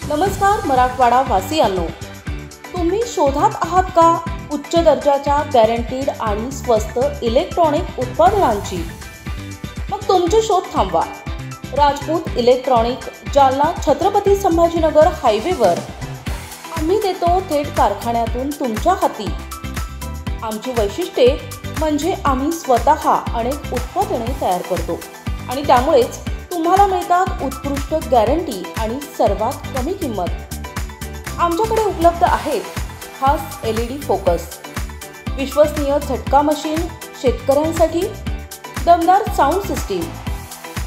नमस्कार मराठवाडा वासियांनो, तुम्ही शोधात आहात का उच्च दर्जाच्या गॅरंटीड आणि स्वस्त इलेक्ट्रॉनिक उत्पादनांची? मग तुमचे शोध थांबवा. राजपूत इलेक्ट्रॉनिक, जालना छत्रपती संभाजीनगर हायवेवर आम्ही देतो थेट कारखान्यातून तुमच्या हाती. आमची वैशिष्ट्ये म्हणजे आम्ही स्वतः अनेक उत्पादने तयार करतो आणि त्यामुळेच तुम्हाला मिळतात उत्कृष्ट गॅरंटी आणि सर्वात कमी किंमत. आमच्याकडे उपलब्ध आहेत खास LED फोकस, विश्वसनीय झटका मशीन शेतकऱ्यांसाठी, दमदार साऊंड सिस्टीम,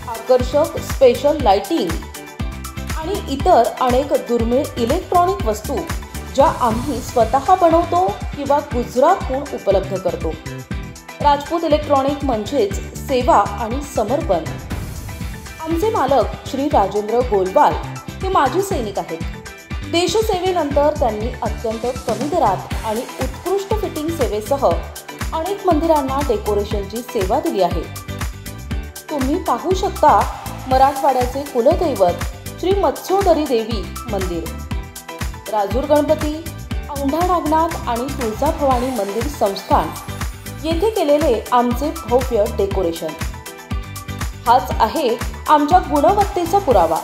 आकर्षक स्पेशल लाइटिंग आणि इतर अनेक दुर्मिळ इलेक्ट्रॉनिक वस्तू ज्या आम्ही स्वतः बनवतो किंवा गुजरातहून उपलब्ध करतो. राजपूत इलेक्ट्रॉनिक म्हणजेच सेवा आणि समर्पण. आमचे मालक श्री राजेंद्र गोलवाल हे माजी सैनिक आहेत. देशसेवेनंतर त्यांनी अत्यंत कमी दरात आणि उत्कृष्ट फिटिंग सेवेसह अनेक मंदिरांना डेकोरेशनची सेवा दिली आहे. तुम्ही पाहू शकता मराठवाड्याचे कुलदैवत श्री मत्स्योदरी देवी मंदिर, राजूर गणपती, औंढा नागनाथ आणि तुळजाभवानी मंदिर संस्थान येथे केलेले आमचे भव्य डेकोरेशन. हाच आहे आमच्या गुणवत्तेचा पुरावा.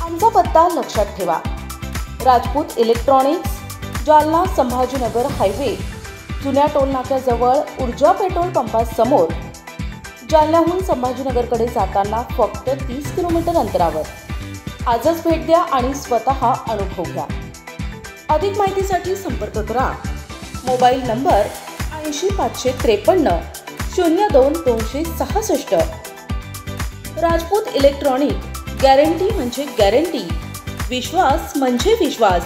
आमचा पत्ता लक्षात ठेवा. राजपूत इलेक्ट्रॉनिक्स, जालना संभाजीनगर हायवे, जुन्या टोल नाक्याजवळ ऊर्जा पेट्रोल पंपासमोर, जालन्याहून संभाजीनगरकडे जाताना फक्त 30 किलोमीटर अंतरावर. आजच भेट द्या आणि स्वतः अनुभव घ्या. अधिक माहितीसाठी संपर्क करा. Mobile number 80 553 02 266. Rajput electronic, guarantee म्हणजे गॅरंटी, विश्वास म्हणजे विश्वास.